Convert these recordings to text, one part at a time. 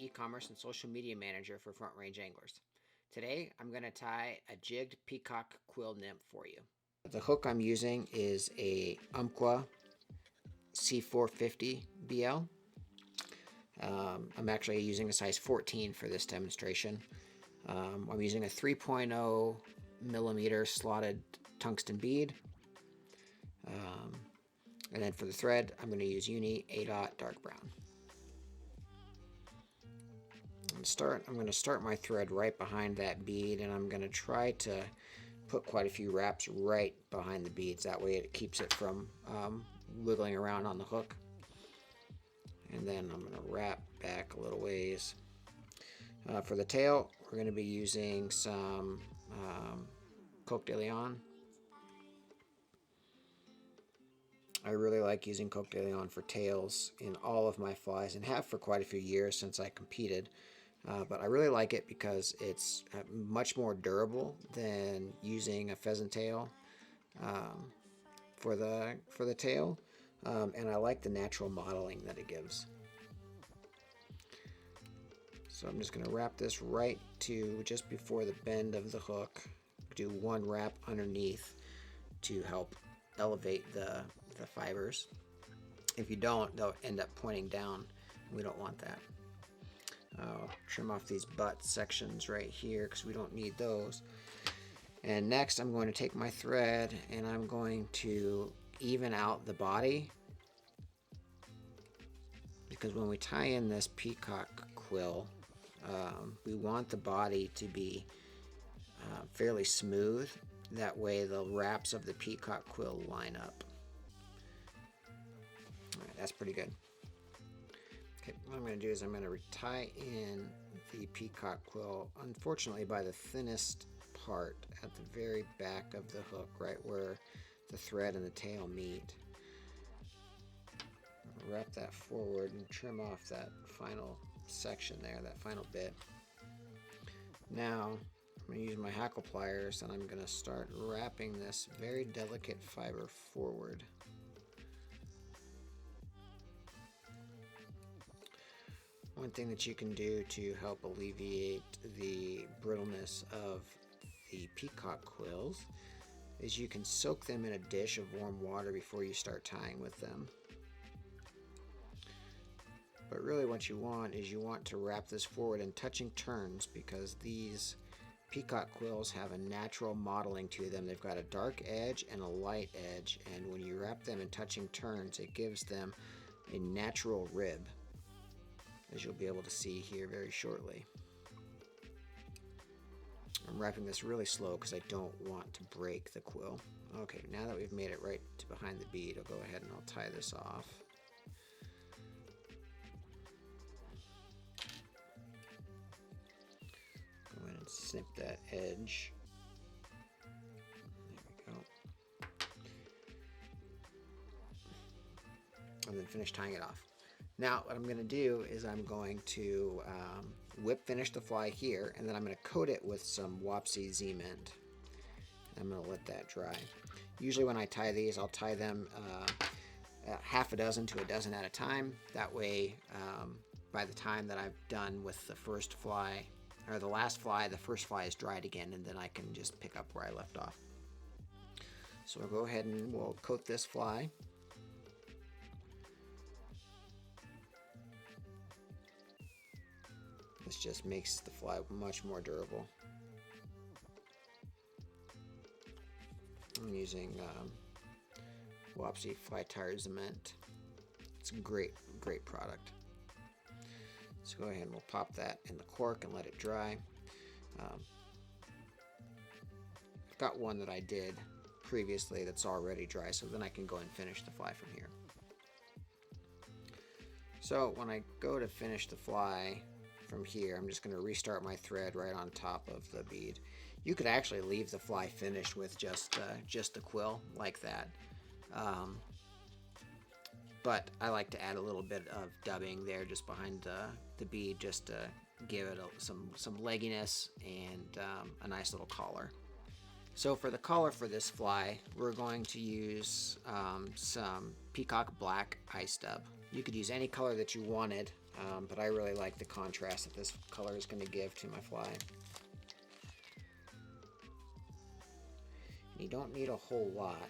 e-commerce and social media manager for Front Range Anglers. Today I'm going to tie a jigged peacock quill nymph for you. The hook I'm using is a Umpqua C450 BL. I'm actually using a size 14 for this demonstration. I'm using a 3.0 millimeter slotted tungsten bead. And then for the thread, I'm going to use Uni A-Dot dark brown. I'm going to start my thread right behind that bead, and I'm going to try to put quite a few wraps right behind the beads. That way it keeps it from wiggling around on the hook. And then I'm going to wrap back a little ways. For the tail, we're going to be using some Coq de Leon. I really like using Coq de Leon for tails in all of my flies, and have for quite a few years since I competed. But I really like it because it's much more durable than using a pheasant tail for the tail, and I like the natural modeling that it gives. So I'm just going to wrap this right to just before the bend of the hook. Do one wrap underneath to help elevate the fibers. If you don't, they'll end up pointing down. We don't want that. I'll trim off these butt sections right here because we don't need those. And next I'm going to take my thread and I'm going to even out the body, because when we tie in this peacock quill, we want the body to be fairly smooth. That way the wraps of the peacock quill line up. Alright, that's pretty good. Okay, what I'm going to do is I'm going to tie in the peacock quill, unfortunately by the thinnest part at the very back of the hook, right where the thread and the tail meet. Wrap that forward and trim off that final section there, that final bit. Now I'm going to use my hackle pliers and I'm going to start wrapping this very delicate fiber forward. One thing that you can do to help alleviate the brittleness of the peacock quills is you can soak them in a dish of warm water before you start tying with them. But really what you want is you want to wrap this forward in touching turns, because these peacock quills have a natural modeling to them. They've got a dark edge and a light edge, and when you wrap them in touching turns, it gives them a natural rib, as you'll be able to see here very shortly. I'm wrapping this really slow because I don't want to break the quill. Okay, now that we've made it right to behind the bead, I'll go ahead and I'll tie this off. Go ahead and snip that edge. There we go. And then finish tying it off. Now what I'm going to do is I'm going to whip finish the fly here, and then I'm going to coat it with some Wapsi Z-Mint. I'm going to let that dry. Usually when I tie these, I'll tie them half a dozen to a dozen at a time. That way by the time that I've done with the first fly, or the last fly, the first fly is dried again, and then I can just pick up where I left off. So we'll go ahead and we'll coat this fly. This just makes the fly much more durable. I'm using Wapsi Fly Tire Cement. It's a great product. So go ahead and we'll pop that in the cork and let it dry. I've got one that I did previously that's already dry, so then I can go and finish the fly from here. So when I go to finish the fly from here, I'm just going to restart my thread right on top of the bead. You could actually leave the fly finished with just the quill like that, but I like to add a little bit of dubbing there just behind the bead, just to give it some legginess and a nice little collar. So for the collar for this fly, we're going to use some Peacock Black Ice Dub. You could use any color that you wanted. but I really like the contrast that this color is going to give to my fly. You don't need a whole lot,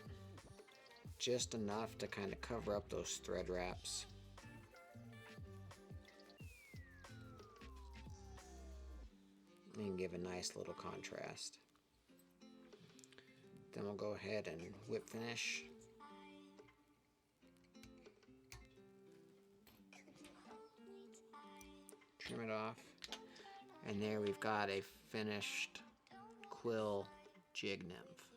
just enough to kind of cover up those thread wraps. And give a nice little contrast. Then we'll go ahead and whip finish. Trim it off. And there we've got a finished quill jig nymph.